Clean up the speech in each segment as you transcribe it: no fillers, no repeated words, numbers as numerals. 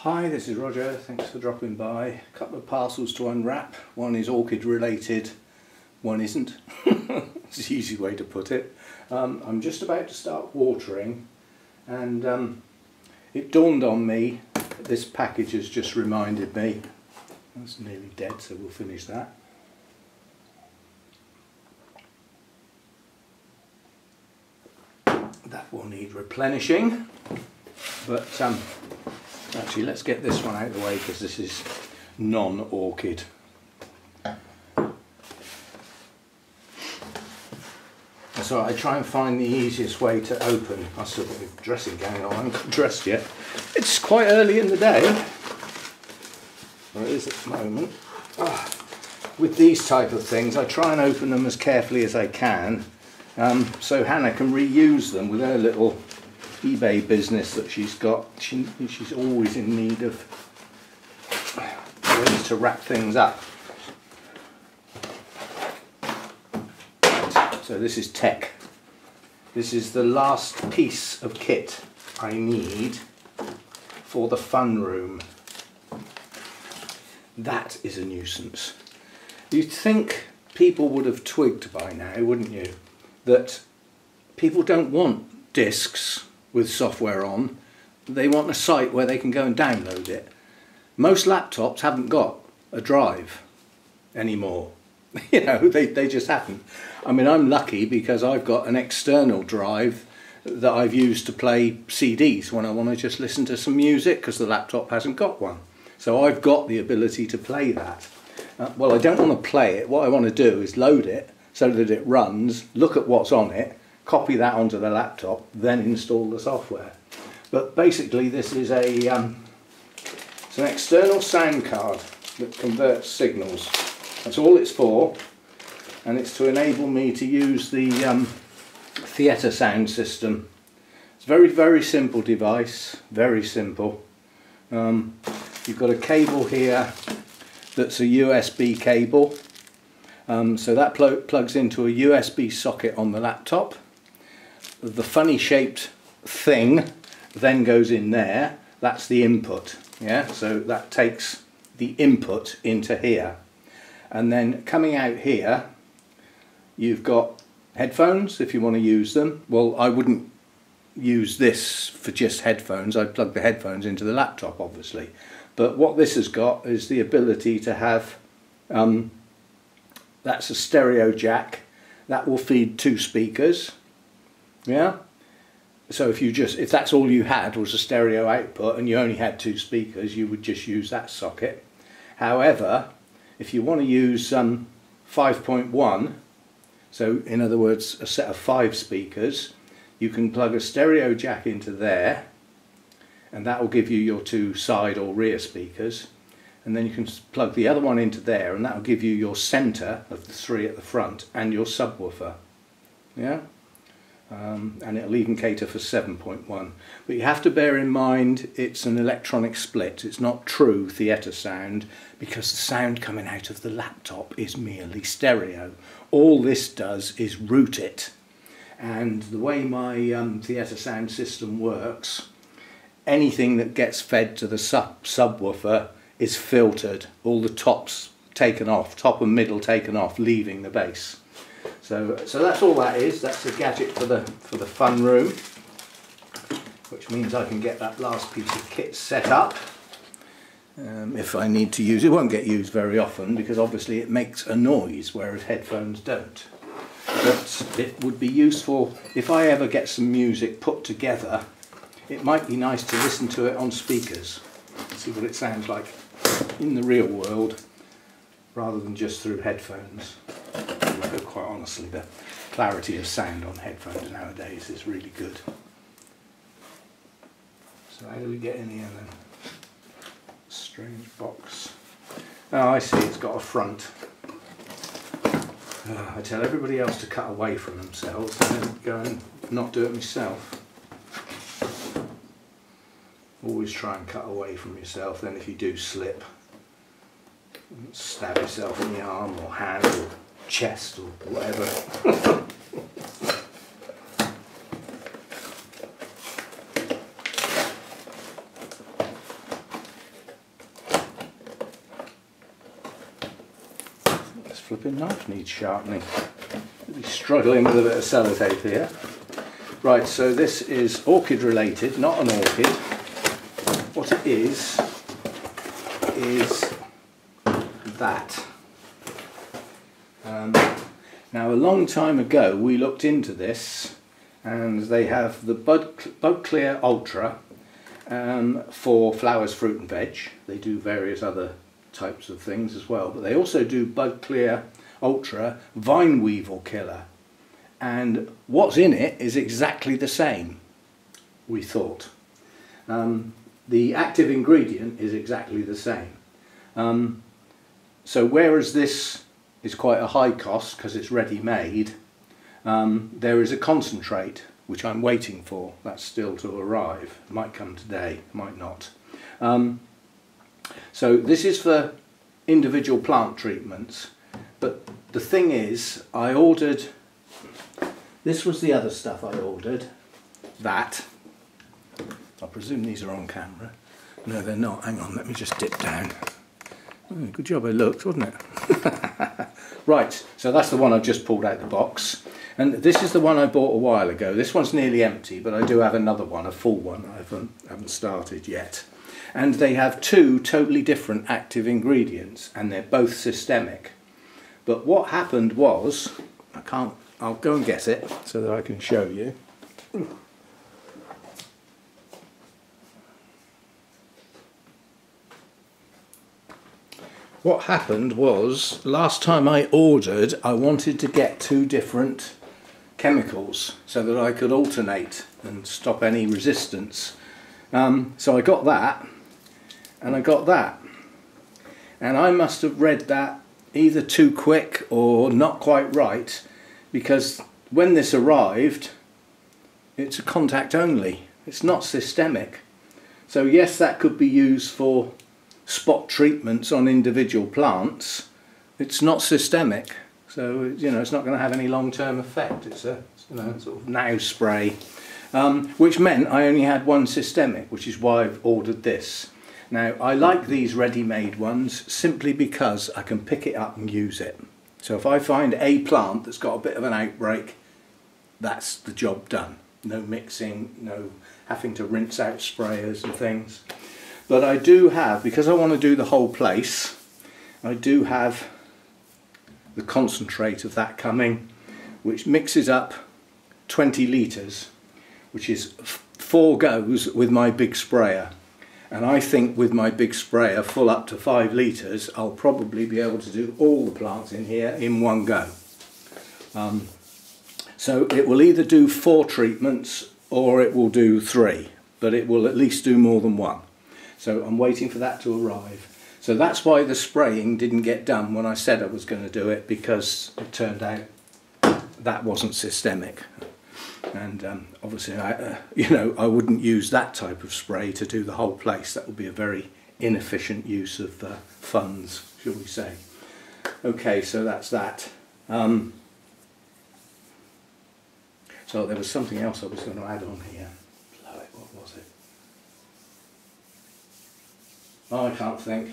Hi, this is Roger. Thanks for dropping by. A couple of parcels to unwrap. One is orchid related, one isn't. It's the easy way to put it. I'm just about to start watering, and it dawned on me, this package has just reminded me. That's nearly dead, so we'll finish that. That will need replenishing, but actually let's get this one out of the way because this is non-orchid. So I try and find the easiest way to open. I still got my dressing gown on, I haven't got dressed yet. It's quite early in the day, or it is at the moment. With these type of things I try and open them as carefully as I can, so Hannah can reuse them with her little eBay business that she's got. She's always in need of ways to wrap things up. Right, so this is tech. This is the last piece of kit I need for the fun room. That is a nuisance. You'd think people would have twigged by now, wouldn't you, that people don't want discs with software on, they want a site where they can go and download it. Most laptops haven't got a drive anymore. You know, they just haven't. I mean, I'm lucky because I've got an external drive that I've used to play CDs when I want to just listen to some music because the laptop hasn't got one. So I've got the ability to play that. Well, I don't want to play it. What I want to do is load it so that it runs, look at what's on it, copy that onto the laptop, then install the software. But basically this is it's an external sound card that converts signals. That's all it's for, and it's to enable me to use the theatre sound system. It's a very, very simple device, very simple. You've got a cable here that's a USB cable, so that plugs into a USB socket on the laptop. The funny shaped thing then goes in there. That's the input, yeah, so that takes the input into here, and then coming out here you've got headphones if you want to use them. Well, I wouldn't use this for just headphones, I'd plug the headphones into the laptop obviously, but what this has got is the ability to have that's a stereo jack that will feed 2 speakers. Yeah, so if that's all you had was a stereo output and you only had 2 speakers, you would just use that socket. However, if you want to use 5.1, so in other words a set of 5 speakers, you can plug a stereo jack into there, and that will give you your 2 side or rear speakers, and then you can plug the other one into there, and that will give you your centre of the 3 at the front and your subwoofer. Yeah. And it'll even cater for 7.1, but you have to bear in mind it's an electronic split. It's not true theatre sound because the sound coming out of the laptop is merely stereo. All this does is route it, and the way my theatre sound system works, anything that gets fed to the subwoofer is filtered, all the tops taken off, top and middle taken off, leaving the bass. So that's all that is. That's a gadget for the fun room, which means I can get that last piece of kit set up if I need to use it. It won't get used very often because obviously it makes a noise, whereas headphones don't. But it would be useful if I ever get some music put together. It might be nice to listen to it on speakers, see what it sounds like in the real world rather than just through headphones. Although quite honestly the clarity of sound on headphones nowadays is really good. So how do we get in here then? Strange box. Oh, I see, it's got a front. I tell everybody else to cut away from themselves and then go and not do it myself. Always try and cut away from yourself, then if you do slip, stab yourself in the arm or hand or chest or whatever. flipping knife needs sharpening. Really struggling with a bit of sellotape here. Right, so this is orchid related, not an orchid. What it is that. Now a long time ago we looked into this, and they have the Bud Clear Ultra for flowers, fruit and veg. They do various other types of things as well, but they also do Bud Clear Ultra Vine Weevil Killer, and what's in it is exactly the same, we thought. The active ingredient is exactly the same. So whereas this is quite a high cost because it's ready-made, there is a concentrate which I'm waiting for. That's still to arrive. It might come today, might not. So this is for individual plant treatments, but the thing is, I ordered, this was the other stuff I ordered, that, I presume these are on camera. No, they're not. Hang on, let me just dip down. Oh, good job I looked, wasn't it? Right, so that's the one I've just pulled out the box. And this is the one I bought a while ago. This one's nearly empty, but I do have another one, a full one. I haven't started yet. And they have two totally different active ingredients, and they're both systemic. But what happened was, I'll go and get it so that I can show you. What happened was, last time I ordered, I wanted to get two different chemicals so that I could alternate and stop any resistance. So I got that, and I got that. And I must have read that either too quick or not quite right, because when this arrived, it's a contact only. It's not systemic. So yes, that could be used for spot treatments on individual plants. It's not systemic, so you know it's not going to have any long-term effect. It's a sort of now spray, which meant I only had one systemic, which is why I've ordered this. Now I like these ready-made ones simply because I can pick it up and use it. So if I find a plant that's got a bit of an outbreak, that's the job done. No mixing, no having to rinse out sprayers and things. But I do have, because I want to do the whole place, I do have the concentrate of that coming, which mixes up 20 litres, which is 4 goes with my big sprayer. And I think with my big sprayer full up to 5 litres, I'll probably be able to do all the plants in here in one go. So it will either do 4 treatments or it will do 3, but it will at least do more than one. So I'm waiting for that to arrive. So that's why the spraying didn't get done when I said I was going to do it, because it turned out that wasn't systemic. And obviously I wouldn't use that type of spray to do the whole place. That would be a very inefficient use of funds, shall we say. Okay, so that's that. So there was something else I was going to add on here. What was it? Oh, I can't think.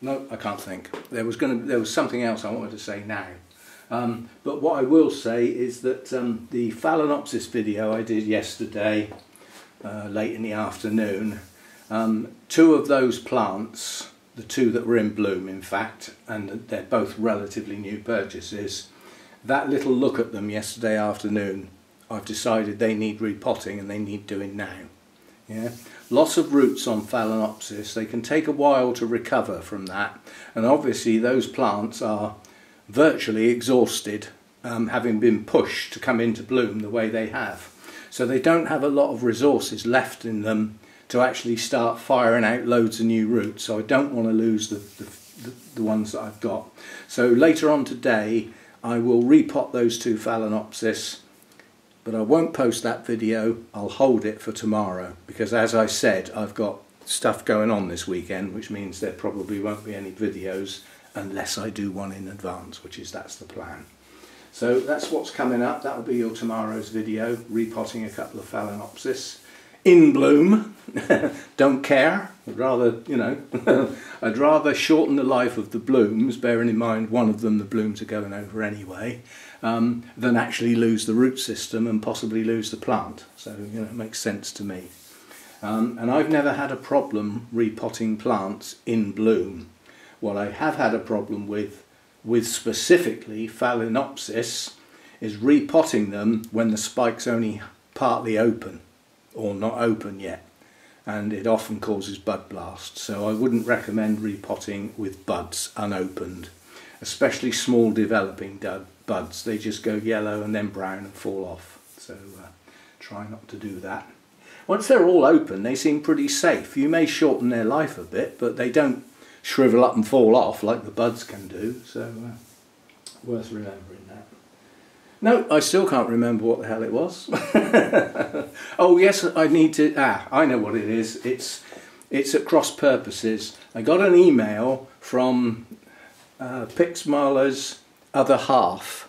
No, I can't think. There was something else I wanted to say now. But what I will say is that the Phalaenopsis video I did yesterday, late in the afternoon, 2 of those plants, the 2 that were in bloom in fact, and they're both relatively new purchases, that little look at them yesterday afternoon, I've decided they need repotting and they need doing now. Yeah? Loss of roots on Phalaenopsis, they can take a while to recover from that, and obviously those plants are virtually exhausted, having been pushed to come into bloom the way they have. So they don't have a lot of resources left in them to actually start firing out loads of new roots, so I don't want to lose the ones that I've got. So later on today I will repot those 2 Phalaenopsis, but I won't post that video. I'll hold it for tomorrow, because as I said, I've got stuff going on this weekend, which means there probably won't be any videos unless I do one in advance, that's the plan. So that's what's coming up. That'll be your tomorrow's video, repotting a couple of Phalaenopsis. in bloom. Don't care. I'd rather, you know, I'd rather shorten the life of the blooms, bearing in mind one of them the blooms are going over anyway, than actually lose the root system and possibly lose the plant. So, you know, it makes sense to me. And I've never had a problem repotting plants in bloom. What I have had a problem with specifically Phalaenopsis is repotting them when the spike's only partly open or not open yet, and it often causes bud blast. So I wouldn't recommend repotting with buds unopened, especially small developing buds. They just go yellow and then brown and fall off. So try not to do that. Once they're all open, they seem pretty safe. You may shorten their life a bit, but they don't shrivel up and fall off like the buds can do. So worth remembering that. No, I still can't remember what the hell it was. Oh yes, I need to, I know what it is. It's at cross purposes. I got an email from Pixmaler's other half,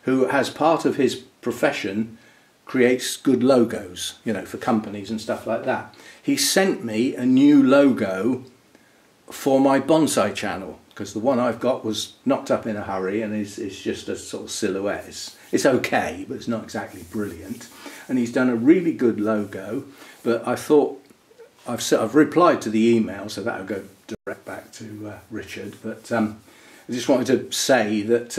who as part of his profession creates good logos, you know, for companies and stuff like that. He sent me a new logo for my bonsai channel, because the one I've got was knocked up in a hurry and is just a sort of silhouette. It's okay, but it's not exactly brilliant. And he's done a really good logo, but I thought, I've replied to the email, so that'll go direct back to Richard, but I just wanted to say that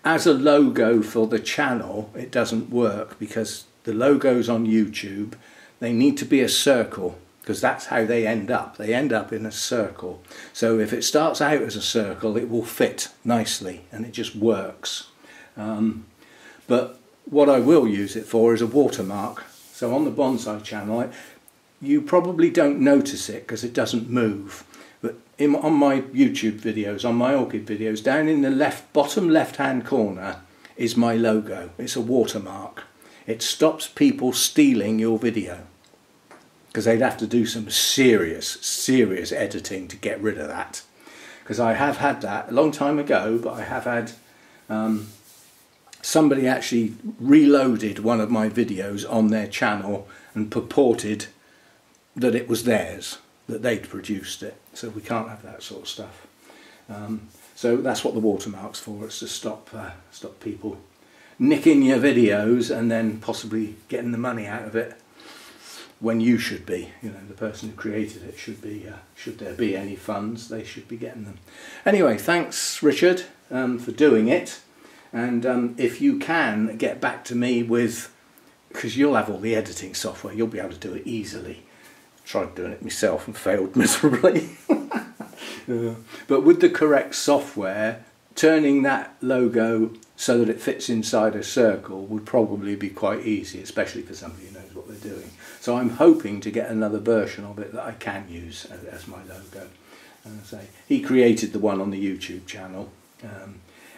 as a logo for the channel, it doesn't work, because the logos on YouTube, they need to be a circle, because that's how they end up. They end up in a circle. So if it starts out as a circle, it will fit nicely and it just works. But what I will use it for is a watermark. So on the bonsai channel, you probably don't notice it because it doesn't move. But on my YouTube videos, on my orchid videos, down in the bottom left-hand corner is my logo. It's a watermark. It stops people stealing your video, because they'd have to do some serious editing to get rid of that. Because I have had that a long time ago, but I have had somebody actually reloaded one of my videos on their channel and purported that it was theirs, that they'd produced it. So we can't have that sort of stuff. So that's what the watermark's for. It's to stop people nicking your videos and then possibly getting the money out of it when you should be. You know, the person who created it should be, should there be any funds, they should be getting them. Anyway, thanks Richard for doing it. And if you can get back to me with, because you'll have all the editing software, you'll be able to do it easily. Tried doing it myself and failed miserably. But with the correct software, turning that logo so that it fits inside a circle would probably be quite easy, especially for somebody who knows what they're doing. So I'm hoping to get another version of it that I can use as my logo. And I say, he created the one on the YouTube channel,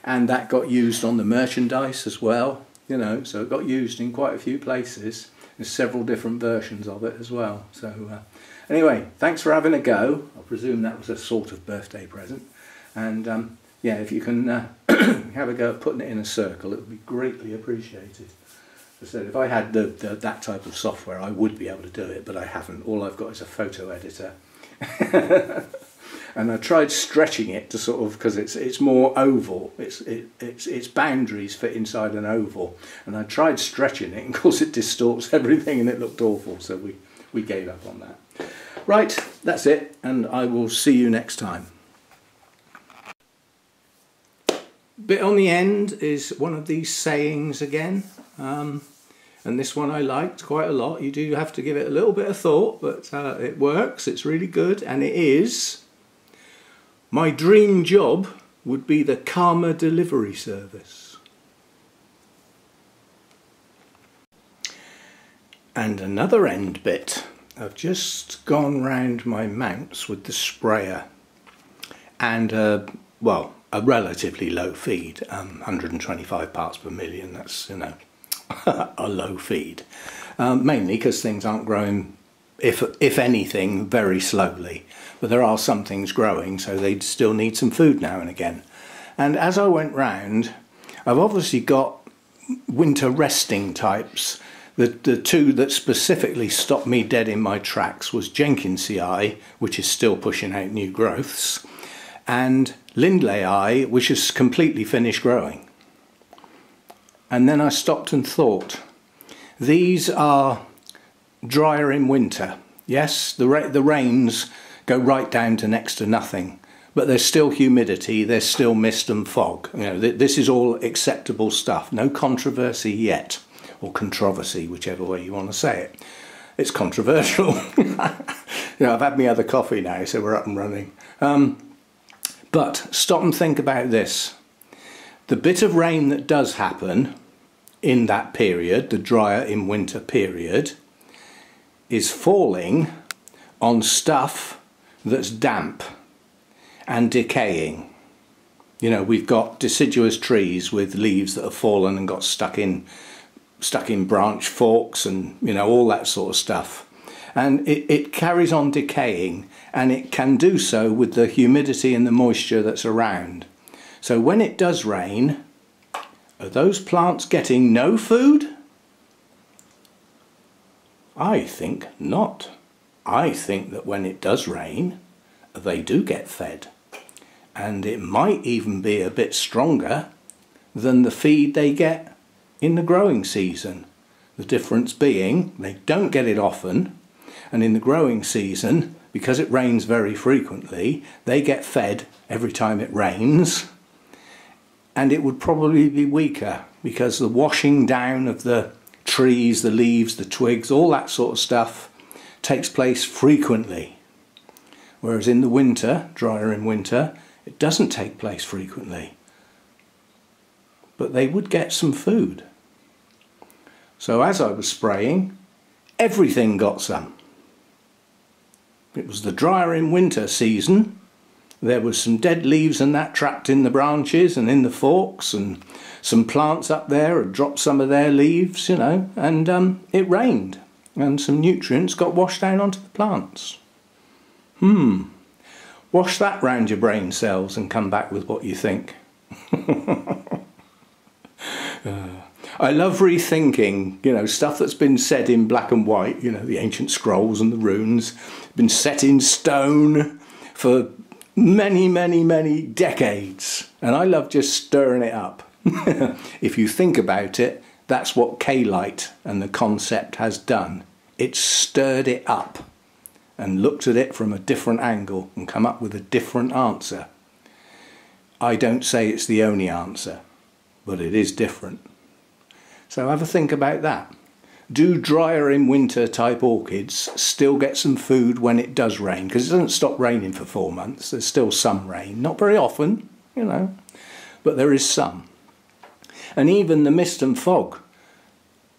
and that got used on the merchandise as well, you know, so it got used in quite a few places. There's several different versions of it as well. So anyway, thanks for having a go. I presume that was a sort of birthday present. And yeah, if you can have a go at putting it in a circle, it would be greatly appreciated. As I said, if I had that type of software, I would be able to do it, but I haven't. All I've got is a photo editor. And I tried stretching it to sort of, because it's more oval, its boundaries fit inside an oval, and I tried stretching it, and of course it distorts everything and it looked awful, so we gave up on that. Right, that's it, and I will see you next time. Bit on the end is one of these sayings again, and this one I liked quite a lot. You do have to give it a little bit of thought, but it works, it's really good, and it is: my dream job would be the karma delivery service. And another end bit. I've just gone round my mounts with the sprayer, and well, a relatively low feed, 125 parts per million. That's, you know, a low feed, mainly because things aren't growing, if anything, very slowly. But there are some things growing, so they still need some food now and again. And as I went round, I've obviously got winter resting types The two that specifically stopped me dead in my tracks was Jenkinsii, which is still pushing out new growths, and Lindleyi, which has completely finished growing. And then I stopped and thought, these are drier in winter. Yes, the rains go right down to next to nothing, but there's still humidity, there's still mist and fog. You know, this is all acceptable stuff. No controversy yet, or controversy, whichever way you want to say it. It's controversial. You know, I've had my other coffee now, so we're up and running. But stop and think about this. The bit of rain that does happen in that period, the drier in winter period, is falling on stuff that's damp and decaying. You know, we've got deciduous trees with leaves that have fallen and got stuck in branch forks and, you know, all that sort of stuff. And it carries on decaying, and it can do so with the humidity and the moisture that's around. So when it does rain, are those plants getting no food? I think not. I think that when it does rain, they do get fed. And it might even be a bit stronger than the feed they get in the growing season. The difference being they don't get it often, and in the growing season, because it rains very frequently, they get fed every time it rains, and it would probably be weaker because the washing down of the trees, the leaves, the twigs, all that sort of stuff takes place frequently. Whereas in the winter, drier in winter, it doesn't take place frequently. But they would get some food. So as I was spraying, everything got some. It was the drier in winter season. There was some dead leaves and that trapped in the branches and in the forks, and some plants up there had dropped some of their leaves, you know, and it rained and some nutrients got washed down onto the plants. Wash that round your brain cells and come back with what you think. I love rethinking, you know, stuff that's been said in black and white, you know, the ancient scrolls and the runes, been set in stone for many, many, many decades. And I love just stirring it up. If you think about it, that's what K-Light and the concept has done. It's stirred it up and looked at it from a different angle and come up with a different answer. I don't say it's the only answer, but it is different. So have a think about that. Do drier in winter type orchids still get some food when it does rain? Because it doesn't stop raining for 4 months. There's still some rain. Not very often, you know, but there is some. And even the mist and fog,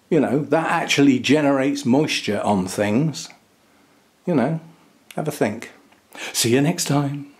you know, that actually generates moisture on things. You know, have a think. See you next time.